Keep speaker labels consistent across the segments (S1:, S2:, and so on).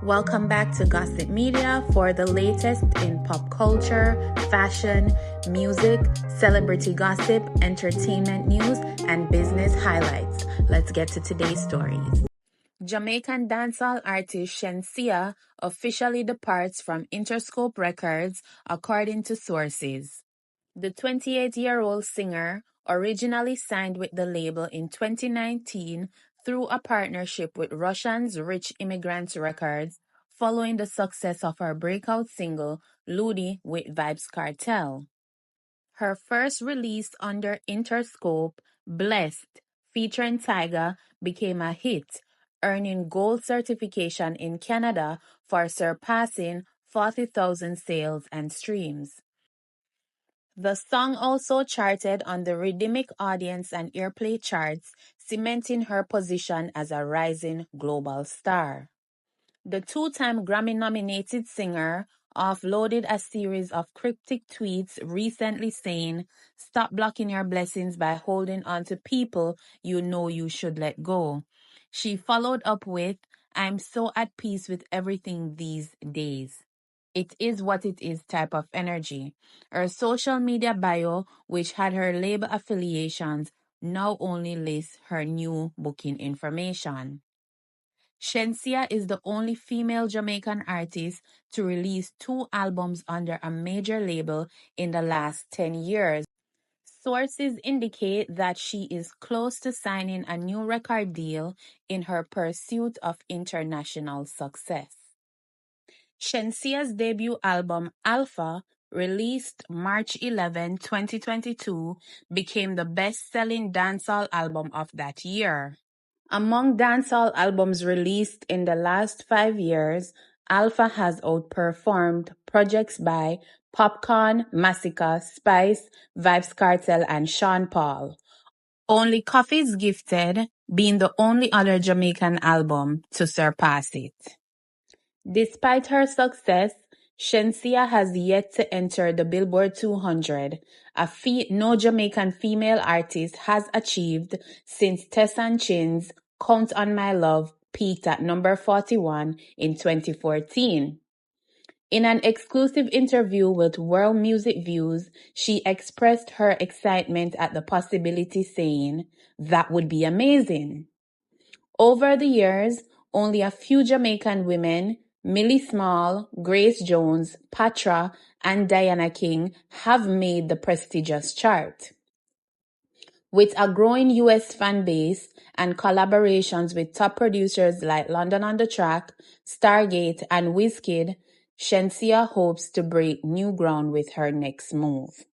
S1: Welcome back to Gossip Media for the latest in pop culture, fashion, music, celebrity gossip, entertainment news, and business highlights. Let's get to today's stories. Jamaican dancehall artist Shenseea officially departs from Interscope Records, according to sources. The 28-year-old singer originally signed with the label in 2019 through a partnership with Russian's Rich Immigrants Records, following the success of her breakout single Loci with Vybz Kartel. Her first release under Interscope, Blessed, featuring Tyga, became a hit, earning gold certification in Canada for surpassing 40,000 sales and streams. The song also charted on the rhythmic audience and airplay charts, cementing her position as a rising global star. The two-time Grammy-nominated singer offloaded a series of cryptic tweets recently saying, "Stop blocking your blessings by holding on to people you know you should let go." She followed up with, "I'm so at peace with everything these days. It is what it is" type of energy. Her social media bio, which had her label affiliations, now only lists her new booking information. Shenseea is the only female Jamaican artist to release 2 albums under a major label in the last 10 years. Sources indicate that she is close to signing a new record deal in her pursuit of international success. Shenseea's debut album, Alpha, released March 11, 2022, became the best-selling dancehall album of that year. Among dancehall albums released in the last 5 years, Alpha has outperformed projects by Popcorn, Massacre, Spice, Vybz Kartel, and Sean Paul. Only Coffee's Gifted being the only other Jamaican album to surpass it. Despite her success, Shenseea has yet to enter the Billboard 200, a feat no Jamaican female artist has achieved since Tessanne Chin's Count on My Love peaked at number 41 in 2014. In an exclusive interview with World Music Views, she expressed her excitement at the possibility, saying, "That would be amazing." Over the years, only a few Jamaican women, Millie Small, Grace Jones, Patra, and Diana King, have made the prestigious chart. With a growing U.S. fan base and collaborations with top producers like London on the Track, Stargate, and Wizkid, Shenseea hopes to break new ground with her next move.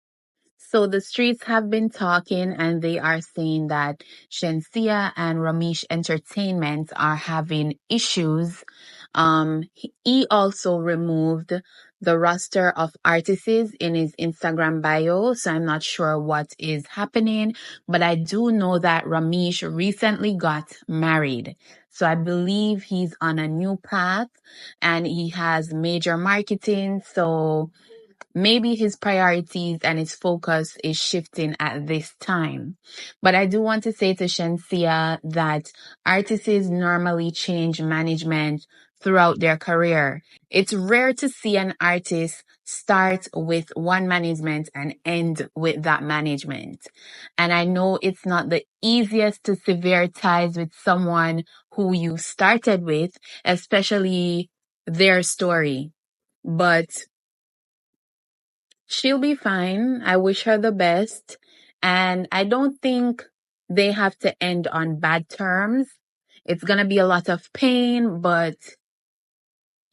S1: So the streets have been talking, and they are saying that Shenseea and Ramesh Entertainment are having issues. He also removed the roster of artists in his Instagram bio, so I'm not sure what is happening, but I do know that Ramesh recently got married. So I believe he's on a new path and he has major marketing, so maybe his priorities and his focus is shifting at this time. But I do want to say to Shenseea that artists normally change management throughout their career. It's rare to see an artist start with one management and end with that management. And I know it's not the easiest to sever ties with someone who you started with, especially their story. But she'll be fine. I wish her the best. And I don't think they have to end on bad terms. It's going to be a lot of pain, but,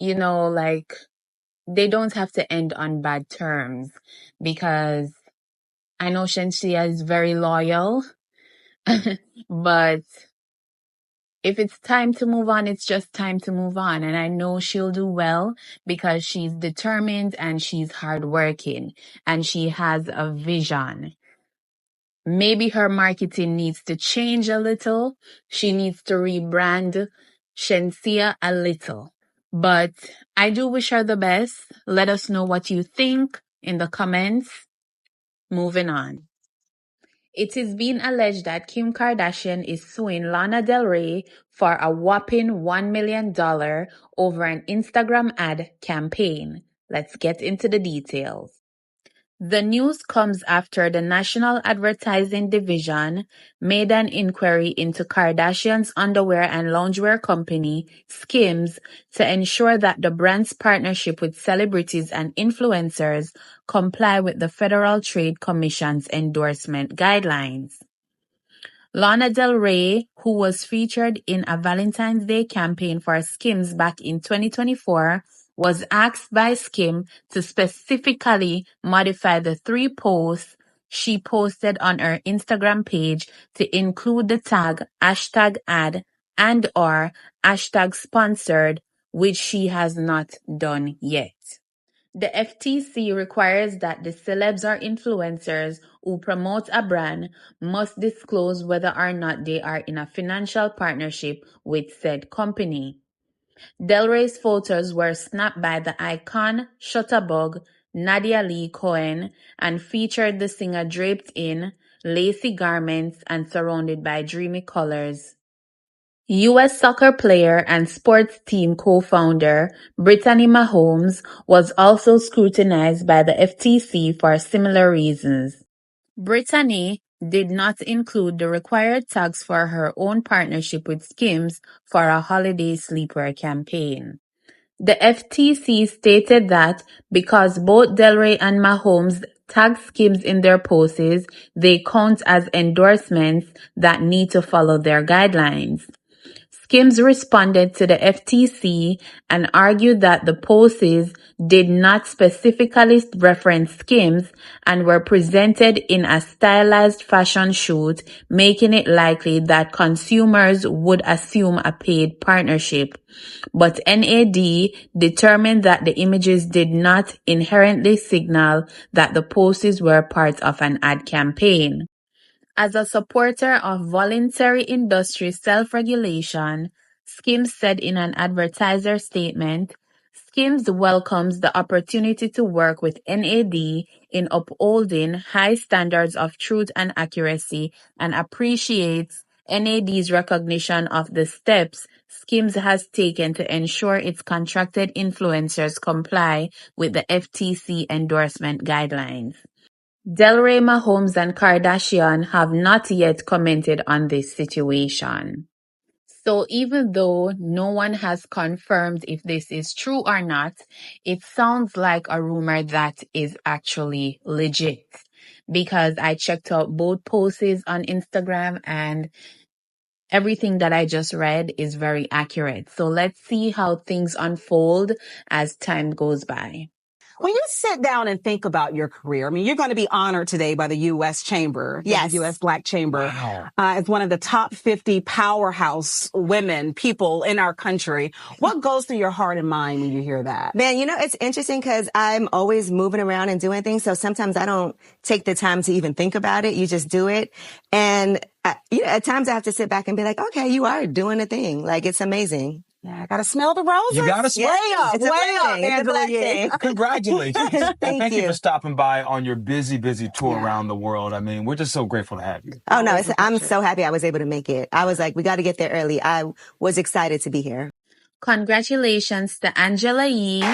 S1: like, they don't have to end on bad terms, because I know Shenseea is very loyal, but if it's time to move on, it's just time to move on. And I know she'll do well because she's determined and she's hardworking and she has a vision. Maybe her marketing needs to change a little. She needs to rebrand Shenseea a little. But I do wish her the best. Let us know what you think in the comments. Moving on. It is being alleged that Kim Kardashian is suing Lana del Rey for a whopping $1 million over an Instagram ad campaign. Let's get into the details. The news comes after the National Advertising Division made an inquiry into Kardashian's underwear and loungewear company, Skims, to ensure that the brand's partnership with celebrities and influencers comply with the Federal Trade Commission's endorsement guidelines. Lana del Rey, who was featured in a Valentine's Day campaign for Skims back in 2024, was asked by Skim to specifically modify the 3 posts she posted on her Instagram page to include the tag #ad and/or #sponsored, which she has not done yet. The FTC requires that the celebs or influencers who promote a brand must disclose whether or not they are in a financial partnership with said company. Del Rey's photos were snapped by the icon Shutterbug Nadia Lee Cohen and featured the singer draped in lacy garments and surrounded by dreamy colors. U.S. soccer player and sports team co-founder Brittany Mahomes was also scrutinized by the FTC for similar reasons. Brittany did not include the required tags for her own partnership with Skims for a holiday sleepwear campaign. The FTC stated that because both Del Rey and Mahomes tag Skims in their posts, they count as endorsements that need to follow their guidelines. Skims responded to the FTC and argued that the posts did not specifically reference Skims and were presented in a stylized fashion shoot, making it likely that consumers would assume a paid partnership. But NAD determined that the images did not inherently signal that the posts were part of an ad campaign. As a supporter of voluntary industry self-regulation, Skims said in an advertiser statement, Skims welcomes the opportunity to work with NAD in upholding high standards of truth and accuracy and appreciates NAD's recognition of the steps Skims has taken to ensure its contracted influencers comply with the FTC endorsement guidelines. Del Rey, Mahomes, and Kardashian have not yet commented on this situation. So even though no one has confirmed if this is true or not, it sounds like a rumor that is actually legit. Because I checked out both posts on Instagram and everything that I just read is very accurate. So let's see how things unfold as time goes by.
S2: When you sit down and think about your career, I mean, you're going to be honored today by the U.S. Chamber,
S3: Yes.
S2: the U.S. Black Chamber,
S3: Wow.
S2: as one of the top 50 powerhouse people in our country. What goes through your heart and mind when you hear that?
S3: Man, you know, it's interesting because I'm always moving around and doing things. So sometimes I don't take the time to even think about it. You just do it. And, at times I have to sit back and be like, okay, you are doing a thing. Like, it's amazing.
S2: Yeah, I got to smell the roses.
S4: You got to smell
S3: It's a blessing. It's a blessing.
S4: Congratulations.
S3: Thank you
S4: for stopping by on your busy tour around the world. I mean, we're just so grateful to have you.
S3: Oh, no, I'm so happy I was able to make it. I was like, we got to get there early. I was excited to be here.
S1: Congratulations to Angela Yee.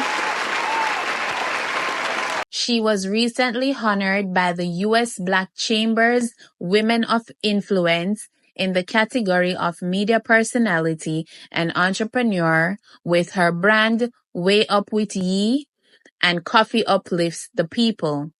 S1: She was recently honored by the U.S. Black Chamber's Women of Influence in the category of Media Personality and Entrepreneur with her brand Way Up With Yee and Coffee Uplifts the People.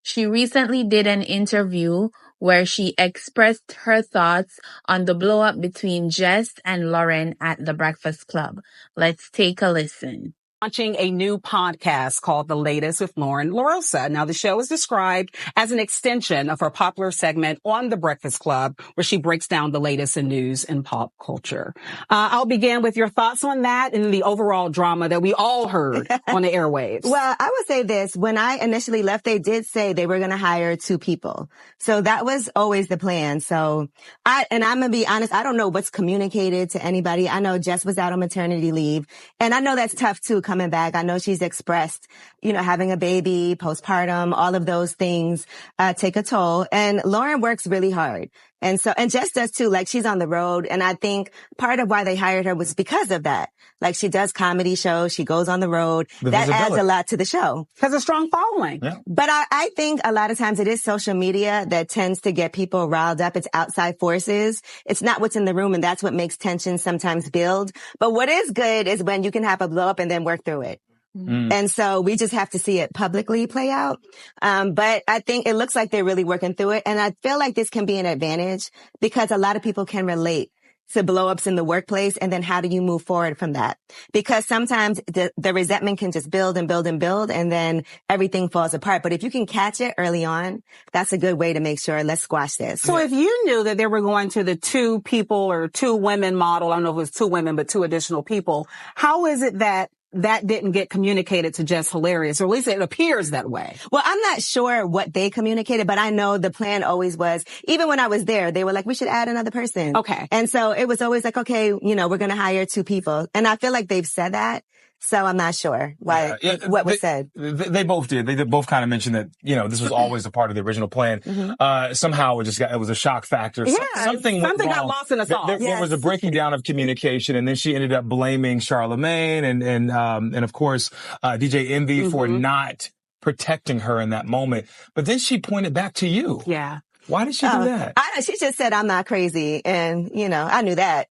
S1: She recently did an interview where she expressed her thoughts on the blow-up between Jess and Loren at the Breakfast Club. Let's take a listen.
S2: Launching a new podcast called The Latest with Loren Lorosa. Now, the show is described as an extension of her popular segment on The Breakfast Club, where she breaks down the latest in news and pop culture. I'll begin with your thoughts on that and the overall drama that we all heard on the airwaves.
S3: Well, I would say this. When I initially left, they did say they were going to hire 2 people. So that was always the plan. So I'm going to be honest, I don't know what's communicated to anybody. I know Jess was out on maternity leave, and I know that's tough too, coming back. I know she's expressed, having a baby, postpartum, all of those things, take a toll. And Loren works really hard. And Jess does too. Like, she's on the road. And I think part of why they hired her was because of that. Like, she does comedy shows. She goes on the road. That adds a lot to the show.
S2: Has a strong following.
S4: Yeah.
S3: But I think a lot of times it is social media that tends to get people riled up. It's outside forces. It's not what's in the room. And that's what makes tension sometimes build. But what is good is when you can have a blow up and then work through it. And so we just have to see it publicly play out. But I think it looks like they're really working through it. And I feel like this can be an advantage because a lot of people can relate to blow-ups in the workplace. And then how do you move forward from that? Because sometimes the resentment can just build and build and build, and then everything falls apart. But if you can catch it early on, that's a good way to make sure, let's squash this.
S2: So if you knew that they were going to the 2 people or 2 women model, I don't know if it was 2 women, but 2 additional people, how is it that didn't get communicated to Jess Hilarious, or at least it appears that way?
S3: Well, I'm not sure what they communicated, but I know the plan always was, even when I was there, they were like, we should add another person.
S2: Okay.
S3: And so it was always like, okay, we're going to hire 2 people. And I feel like they've said that. So I'm not sure what was said.
S4: They both did. They both kind of mentioned that, this was always a part of the original plan. Somehow it was a shock factor. Something
S2: got lost in the sauce.
S4: There was a breaking down of communication, and then she ended up blaming Charlemagne and of course, DJ Envy for not protecting her in that moment. But then she pointed back to you.
S2: Yeah.
S4: Why did she do that?
S3: She just said, I'm not crazy. And, I knew that.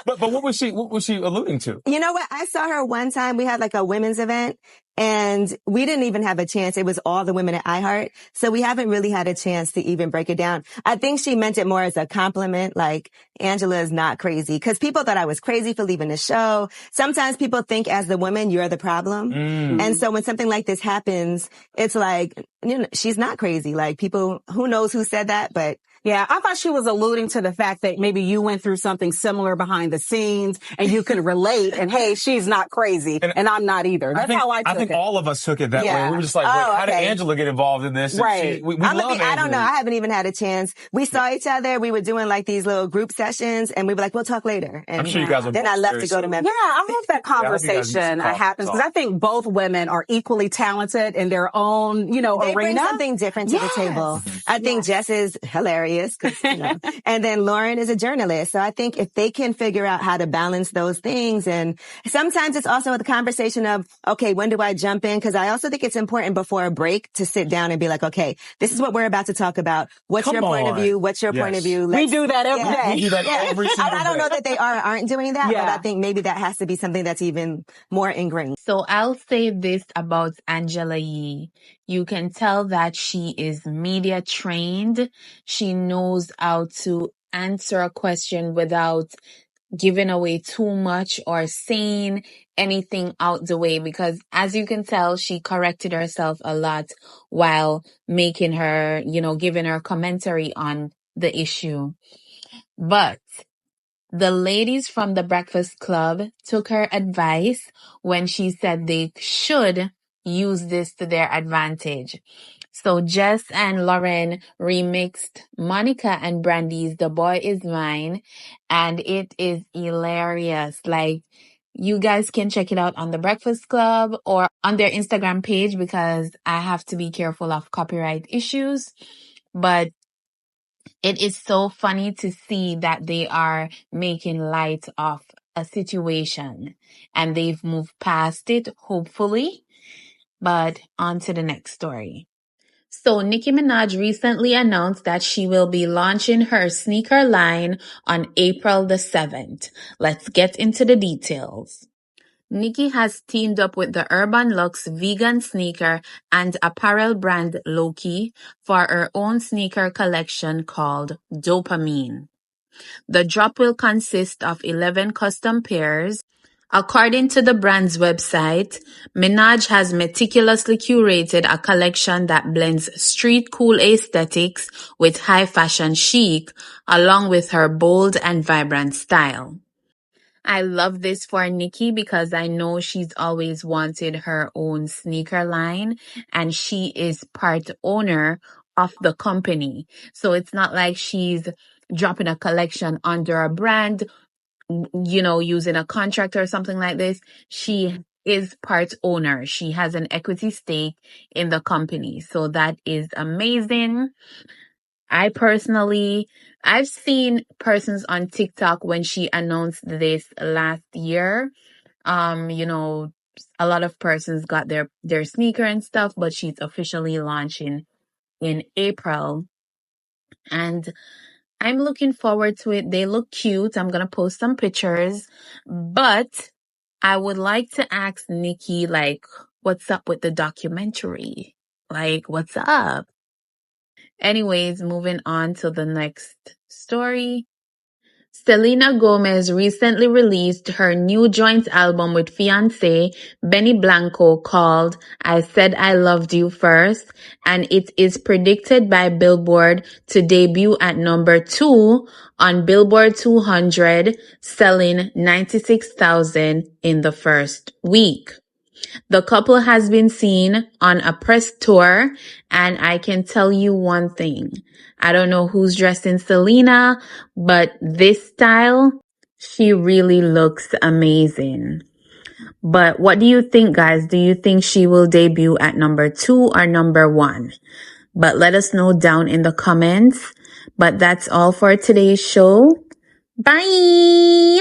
S4: But what was she alluding to?
S3: You know what? I saw her one time. We had like a women's event and we didn't even have a chance. It was all the women at iHeart. So we haven't really had a chance to even break it down. I think she meant it more as a compliment. Like, Angela is not crazy, because people thought I was crazy for leaving the show. Sometimes people think as the woman, you're the problem. And so when something like this happens, it's like, she's not crazy. Like, people, who knows who said that, but
S2: yeah, I thought she was alluding to the fact that maybe you went through something similar behind the scenes and you could relate, and hey, she's not crazy and I'm not either. That's how I took it.
S4: I think all of us took it that way. We were just like, wait, how did Angela get involved in this?
S2: Right.
S4: We love Angela.
S3: I don't know. I haven't even had a chance. We saw each other. We were doing like these little group sessions and we were like, we'll talk later. And
S4: I'm sure you guys will.
S3: Then I left to go to Memphis.
S2: Yeah, I hope that conversation happens, because I think both women are equally talented in their own,
S3: they
S2: arena.
S3: Bring something different to the table. I think Jess is hilarious, and then Loren is a journalist. So I think if they can figure out how to balance those things, and sometimes it's also the conversation of, okay, when do I jump in? Because I also think it's important before a break to sit down and be like, okay, this is what we're about to talk about. What's your point of view? What's your point of view?
S2: We do that every day.
S4: We do that every single day.
S3: I don't know that they aren't doing that, but I think maybe that has to be something that's even more ingrained.
S1: So I'll say this about Angela Yee. You can tell that she is media trained. She knows how to answer a question without giving away too much or saying anything out the way, because as you can tell, she corrected herself a lot while making her, giving her commentary on the issue. But the ladies from the Breakfast Club took her advice when she said they should use this to their advantage. So Jess and Loren remixed Monica and Brandy's The Boy Is Mine, and it is hilarious. Like, you guys can check it out on the Breakfast Club or on their Instagram page, because I have to be careful of copyright issues. But it is so funny to see that they are making light of a situation and they've moved past it, hopefully. But on to the next story. So Nicki Minaj recently announced that she will be launching her sneaker line on April the 7th. Let's get into the details. Nicki has teamed up with the Urban Luxe vegan sneaker and apparel brand Loci for her own sneaker collection called Dopamine. The drop will consist of 11 custom pairs. According to the brand's website, Minaj has meticulously curated a collection that blends street cool aesthetics with high fashion chic, along with her bold and vibrant style. I love this for Nicki because I know she's always wanted her own sneaker line, and she is part owner of the company. So it's not like she's dropping a collection under a brand using a contractor or something like this. She is part owner. She has an equity stake in the company. So that is amazing. I've seen persons on TikTok when she announced this last year. A lot of persons got their sneaker and stuff, but she's officially launching in April. And I'm looking forward to it. They look cute. I'm going to post some pictures, but I would like to ask Nicki, like, what's up with the documentary? Like, what's up? Anyways, moving on to the next story. Selena Gomez recently released her new joint album with Fiancé, Benny Blanco, called I Said I Loved You First, and it is predicted by Billboard to debut at number 2 on Billboard 200, selling 96,000 in the first week. The couple has been seen on a press tour, and I can tell you one thing. I don't know who's dressing Selena, but this style, she really looks amazing. But what do you think, guys? Do you think she will debut at number 2 or number 1? But let us know down in the comments. But that's all for today's show. Bye!